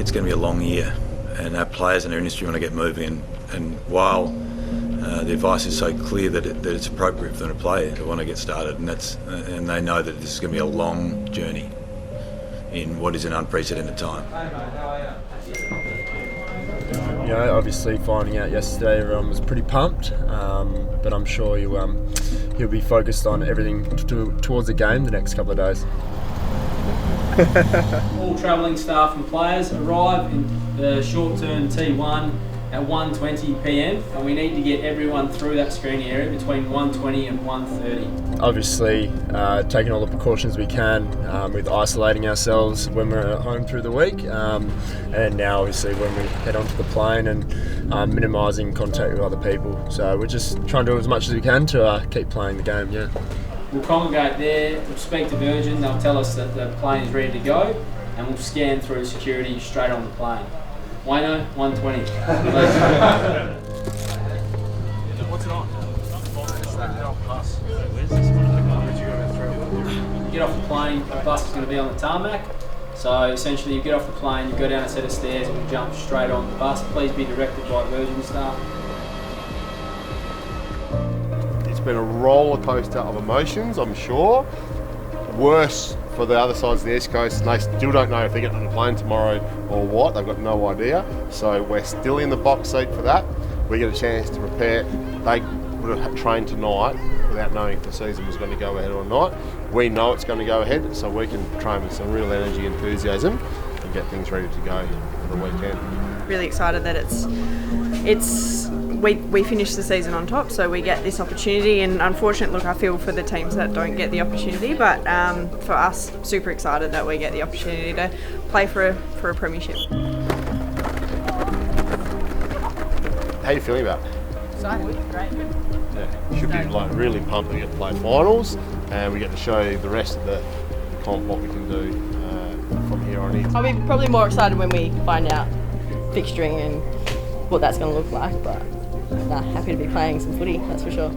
it's going to be a long year, and our players in our industry want to get moving. And while the advice is so clear that it's appropriate for them to play, they want to get started, and they know that this is going to be a long journey in what is an unprecedented time. Obviously finding out yesterday, everyone was pretty pumped, but I'm sure he'll be focused on everything towards the game the next couple of days. All travelling staff and players arrive in the short-term T1 at 1:20 p.m. and we need to get everyone through that screening area between 1:20 and 1:30. Obviously, taking all the precautions we can with isolating ourselves when we're at home through the week, and now obviously when we head onto the plane and minimising contact with other people. So we're just trying to do as much as we can to keep playing the game. Yeah. We'll congregate there, we'll speak to Virgin, they'll tell us that the plane is ready to go, and we'll scan through security straight on the plane. Wayno, 1:20. What's it on? You get off the plane, the bus is going to be on the tarmac. So essentially you get off the plane, you go down a set of stairs and you jump straight on the bus. Please be directed by Virgin staff. It's been a roller coaster of emotions, I'm sure. Worse for the other sides of the East Coast. They still don't know if they're getting on a plane tomorrow or what. They've got no idea. So we're still in the box seat for that. We get a chance to prepare. They would have trained tonight without knowing if the season was going to go ahead or not. We know it's going to go ahead, so we can train with some real energy and enthusiasm and get things ready to go for the weekend. Really excited that we finish the season on top, so we get this opportunity. And unfortunately, look, I feel for the teams that don't get the opportunity, but for us, super excited that we get the opportunity to play for a premiership. How are you feeling about it? Excited, great. Yeah, should be really pumped to get to play finals, and we get to show the rest of the comp what we can do from here on in. I'll be probably more excited when we find out fixturing and what that's going to look like, but happy to be playing some footy, that's for sure.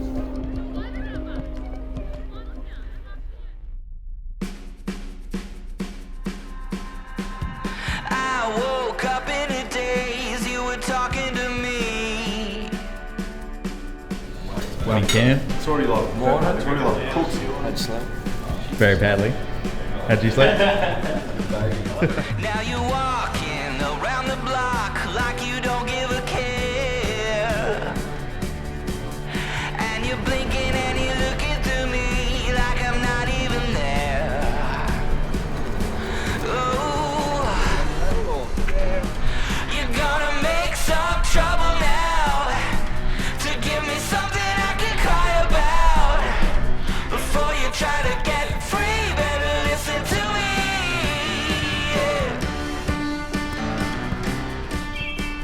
I woke up in a daze, you were talking to me. When you can. It's already like morning, it's already like cooked. How'd you sleep? Very badly. How'd you sleep? Now you're walking around the block like you don't give a care. And you're blinking and you're looking through me like I'm not even there. Oh, you're gonna make some trouble now to give me something I can cry about. Before you try to get free, better listen to me.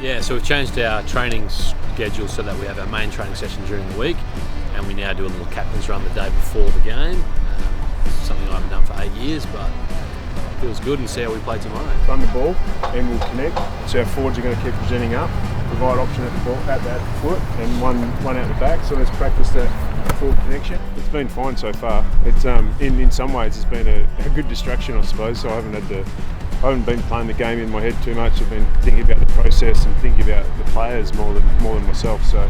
Yeah, so we've changed our training schedule so that we have our main training session during the week, and we now do a little captain's run the day before the game. Something I haven't done for 8 years, but it feels good, and see how we play tomorrow. Run the ball and we'll connect. So our forwards are going to keep presenting up, provide option at the ball, at the foot, and one out the back. So let's practice that forward connection. It's been fine so far. It's in some ways it's been a good distraction, I suppose. So I haven't been playing the game in my head too much. I've been thinking about the process and thinking about the players more than myself. So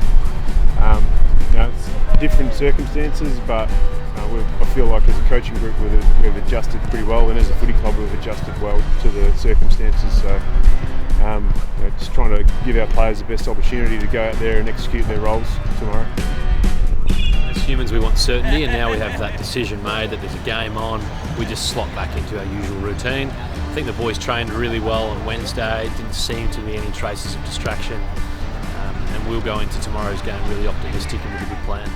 it's different circumstances, but I feel like as a coaching group we've adjusted pretty well, and as a footy club we've adjusted well to the circumstances. So just trying to give our players the best opportunity to go out there and execute their roles tomorrow. As humans, we want certainty, and now we have that decision made that there's a game on. We just slot back into our usual routine. I think the boys trained really well on Wednesday. Didn't seem to be any traces of distraction, and we'll go into tomorrow's game really optimistic and with a good plan.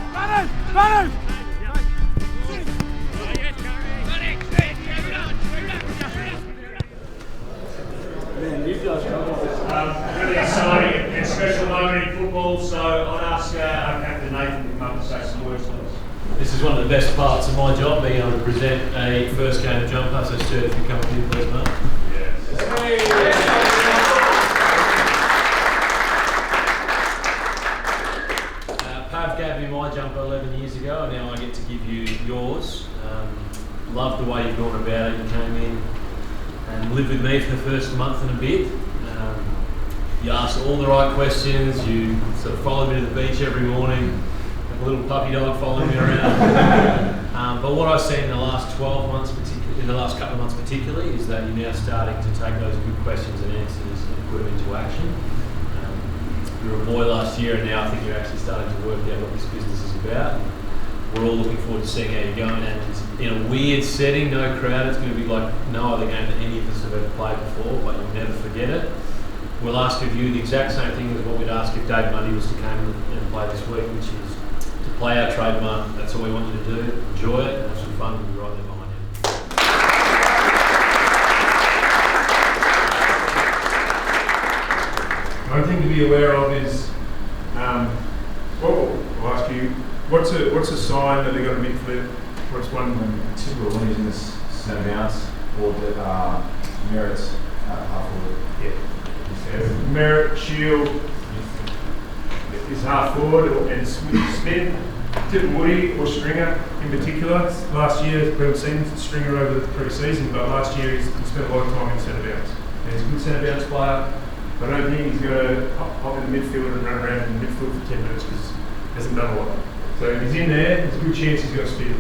Really exciting and special moment in football, so I'd ask our captain Nathan to come and say some words to us. This is one of the best parts of my job, being able to present a first game of jumper. So Stuart, if you come with me, please, mate. Pav gave me my jumper 11 years ago, and now I get to give you yours. Love the way you've gone about it. You came in and lived with me for the first month and a bit. You ask all the right questions. You sort of follow me to the beach every morning. Like a little puppy dog following me around. But what I've seen in the last 12 months, in the last couple of months particularly, is that you're now starting to take those good questions and answers and put them into action. You were a boy last year, and now I think you're actually starting to work out what this business is about. We're all looking forward to seeing how you're going, and in a weird setting, no crowd, it's going to be like no other game that any of us have ever played before, but you'll never forget it. We'll ask of you the exact same thing as what we'd ask if Dave Mundy was to come and play this week, which is to play our trademark. That's all we want you to do. Enjoy it, have some fun, we'll be right there behind you. One thing to be aware of is, I'll ask you, what's a sign that they've got a mid flip? What's one? Typical when he's in this centre bounce or the Merritt's half forward. Yeah. Merritt, Shield is half forward, and Smith, Woody or Stringer in particular. Last year, we've seen Stringer over the pre-season, but last year he spent a lot of time in centre bounce. And he's a good centre bounce player. I don't think he's going to hop in the midfield and run around in the midfield for 10 minutes because he hasn't done a lot. So if he's in there, there's a good chance he's going to still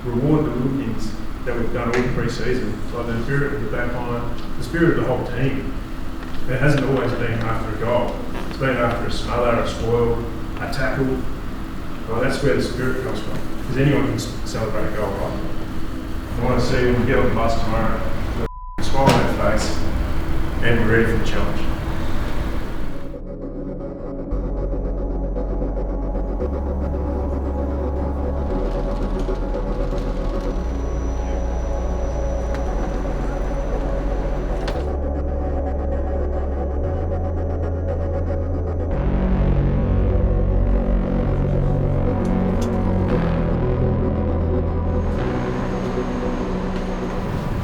reward the little things that we've done all pre-season. So the spirit of the back line, the spirit of the whole team. It hasn't always been after a goal. It's been after a smother, a spoil, a tackle. Well, that's where the spirit comes from. Because anyone can celebrate a goal, right? I want to see when we get on the bus tomorrow, with a smile on our face, and we're ready for the challenge.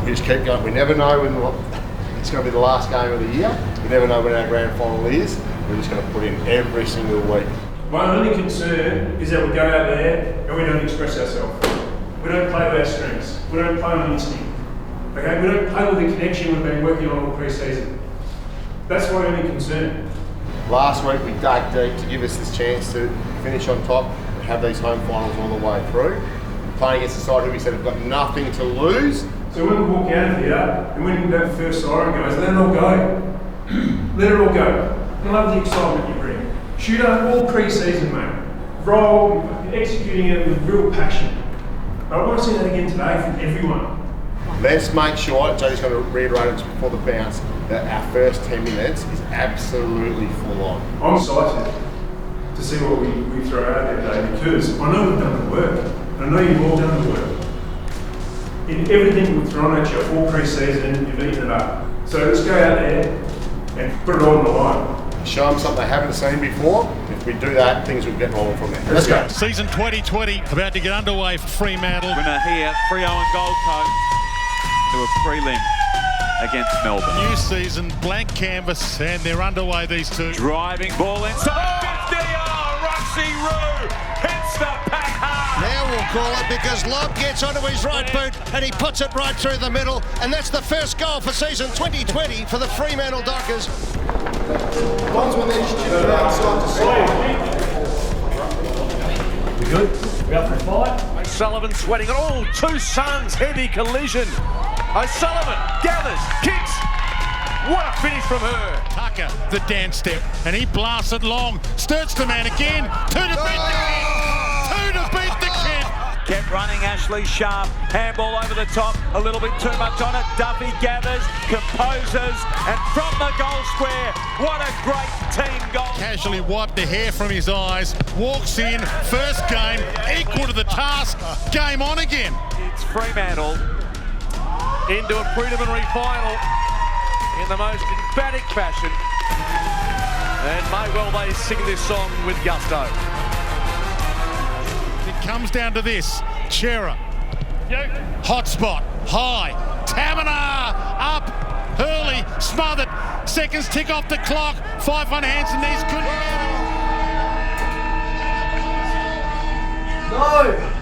We just keep going. We never know when it's going to be the last game of the year. We never know when our grand final is. We're just going to put in every single week. My only concern is that we go out there and we don't express ourselves. We don't play with our strengths. We don't play on instinct. Okay? We don't play with the connection we've been working on all pre-season. That's my only concern. Last week we dug deep to give us this chance to finish on top and have these home finals all the way through. Playing against a side who we said have got nothing to lose. So when we walk out of here and when that first siren goes, let it all go. Let it all go. I love the excitement you bring. Shoot up all pre-season, mate. Roll, executing it with real passion. I want to see that again today from everyone. Let's make sure, Jody's going to reiterate it before the bounce, that our first 10 minutes is absolutely full on. I'm excited to see what we throw out there today because I know we've done the work. I know you've all done the work. In everything we've thrown at you all pre-season, you've eaten it up. So let's go out there and put it all on the line. Show them something they haven't seen before. If we do that, things will get rolling from there. Let's go. Season 2020 about to get underway for Fremantle. Winner here, Freo and Gold Coast, to a prelim against Melbourne. New season, blank canvas, and they're underway, these two. Driving ball inside 50. Oh, Roxy Roo hits the pack hard. Now we'll call it because Lobb gets onto his right boot and he puts it right through the middle, and that's the first goal for season 2020 for the Fremantle Dockers. Bondsman then shifted outside to side. We good? We up for a fight? O'Sullivan sweating. Oh, two Suns, heavy collision. O'Sullivan gathers, kicks. What a finish from her. Tucker, the dance step, and he blasts it long. Sturts the man again. Two to beat the kid. Two to beat the kid. Kept running Ashley Sharp. Handball over the top. A little bit too much on it. Duffy gathers, composes, and from the goal square, what a great team goal. Casually wiped the hair from his eyes. Walks in. First game, equal to the task. Game on again. It's Fremantle into a preliminary final in the most emphatic fashion, and may well they sing this song with gusto. It comes down to this. Chera, hot spot, high, Tamina, up, Hurley, smothered, seconds tick off the clock, 5-1 hands and knees couldn't. No!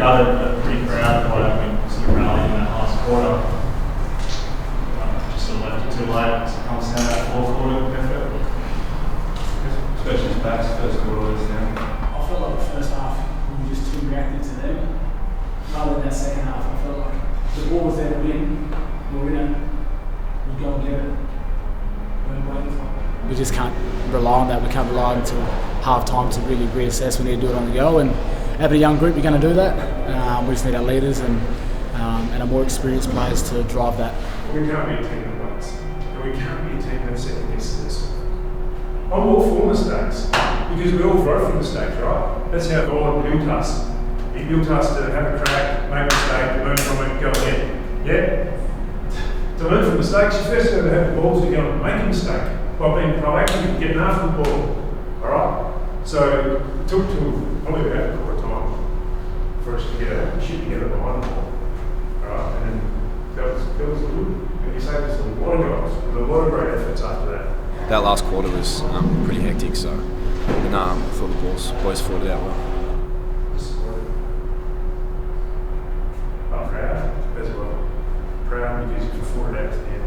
pretty proud by that win, sort of rallying in that last quarter. Just sort of left it too late. So it comes down to that fourth quarter effort. Especially backs, first quarter was down. I felt like the first half we were just too reactive to them. Rather than that second half, I felt like the ball was there to win. We'd go and get it. We're waiting for it. We just can't rely on that. We can't rely until half time to really reassess. We need to do it on the go. And having a young group, we're going to do that. We just need our leaders and our more experienced players to drive that. We can't be a team that wins. And we can't be a team that second guesses this. I'm all for mistakes because we all grow from mistakes, right? That's how God built us. He built us to have a crack, make a mistake, learn from it, go ahead. Yeah? To learn from mistakes, you first got to have the balls to go and make a mistake by being proactive and getting after the ball. Alright? So it took probably about a quarter time for us to get a shit together behind the ball. Alright? And then that was good. And you saved us a lot of goals with a lot of great efforts after that. That last quarter was pretty hectic, so I thought the boys fought it out well. I'm proud as well. Proud because you fought it out to the end.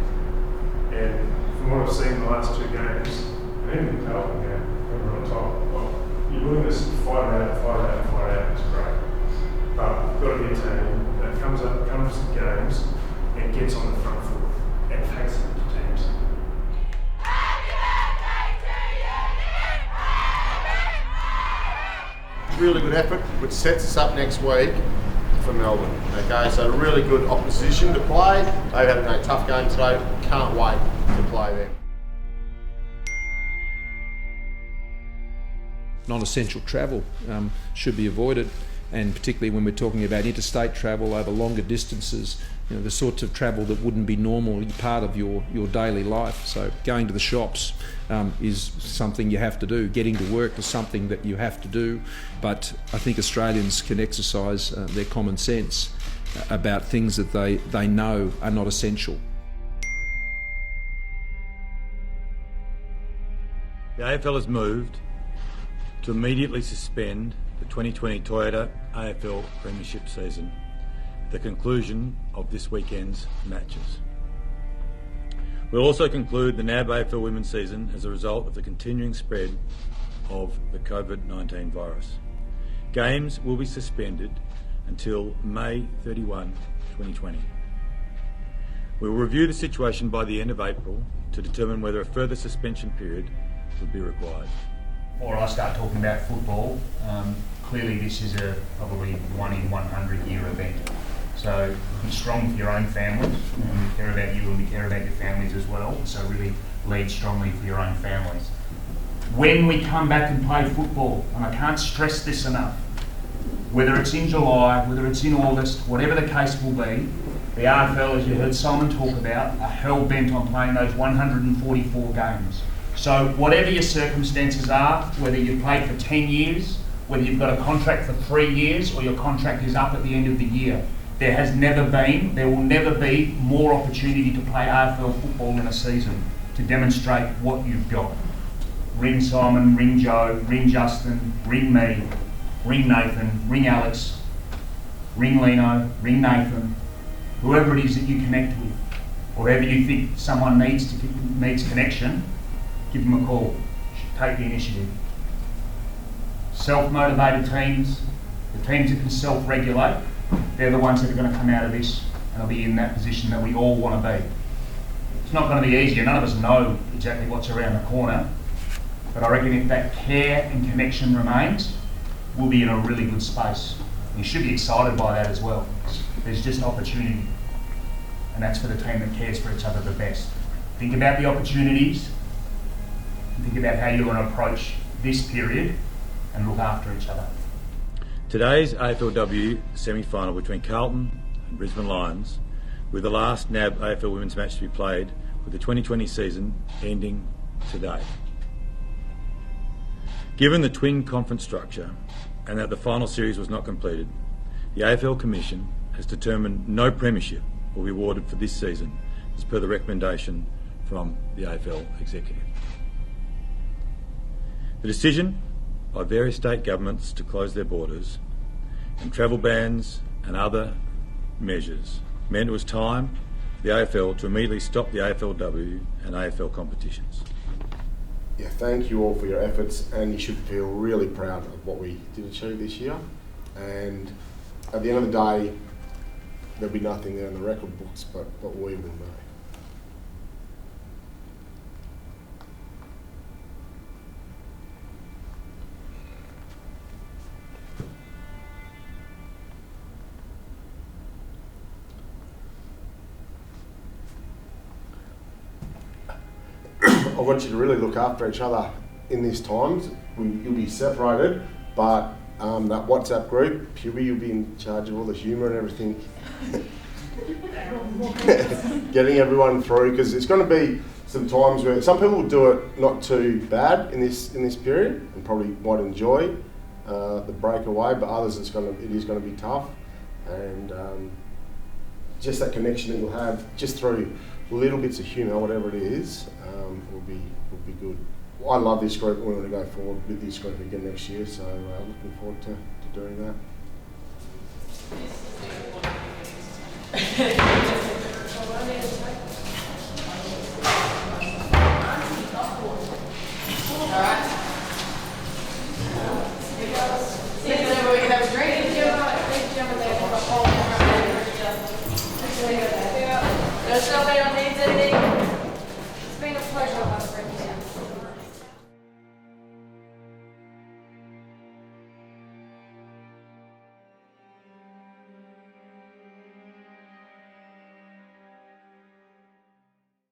And from what I've seen in the last two games, and even the Carlton game, when we're on top, well, your willingness to fight it out is great. But we've got to be a team that comes to games and gets on the front foot and takes it to teams. Really good effort, which sets us up next week for Melbourne. Okay, so really good opposition to play. They've had a tough game today. Can't wait to play them. Non-essential travel should be avoided, and particularly when we're talking about interstate travel over longer distances, you know, the sorts of travel that wouldn't be normally part of your daily life. So going to the shops is something you have to do. Getting to work is something that you have to do. But I think Australians can exercise their common sense about things that they know are not essential. The AFL has moved to immediately suspend the 2020 Toyota AFL Premiership season at the conclusion of this weekend's matches. We'll also conclude the NAB AFL Women's season as a result of the continuing spread of the COVID-19 virus. Games will be suspended until May 31, 2020. We will review the situation by the end of April to determine whether a further suspension period would be required. Before I start talking about football, clearly this is a probably 1 in 100 year event. So be strong for your own families, and we care about you and we care about your families as well. So really lead strongly for your own families. When we come back and play football, and I can't stress this enough, whether it's in July, whether it's in August, whatever the case will be, the AFL, as you heard Simon talk about, are hell-bent on playing those 144 games. So whatever your circumstances are, whether you've played for 10 years, whether you've got a contract for 3 years, or your contract is up at the end of the year, there will never be more opportunity to play AFL football in a season to demonstrate what you've got. Ring Simon, ring Joe, ring Justin, ring me, ring Nathan, ring Alex, ring Lino, ring Nathan, whoever it is that you connect with, or whoever you think someone needs connection, give them a call. Take the initiative. Self-motivated teams, the teams that can self-regulate, they're the ones that are going to come out of this and will be in that position that we all want to be. It's not going to be easy. None of us know exactly what's around the corner, but I reckon if that care and connection remains, we'll be in a really good space. And you should be excited by that as well. There's just opportunity, and that's for the team that cares for each other the best. Think about the opportunities, and think about how you're going to approach this period and look after each other. Today's AFLW semi-final between Carlton and Brisbane Lions, with the last NAB AFL Women's match to be played, with the 2020 season ending today. Given the twin conference structure and that the final series was not completed, the AFL Commission has determined no premiership will be awarded for this season, as per the recommendation from the AFL Executive. The decision by various state governments to close their borders and travel bans and other measures meant it was time for the AFL to immediately stop the AFLW and AFL competitions. Yeah, thank you all for your efforts, and you should feel really proud of what we did achieve this year. And at the end of the day, there'll be nothing there in the record books, but we will know. I want you to really look after each other in these times. You'll be separated, but that WhatsApp group, Huey, you'll be in charge of all the humour and everything. Getting everyone through, because it's going to be some times where some people will do it not too bad in this period and probably might enjoy the breakaway, but others it is going to be tough, and just that connection that you'll have just through little bits of humour, whatever it is, will be good. I love this group. We want to go forward with this group again next year, so looking forward to doing that.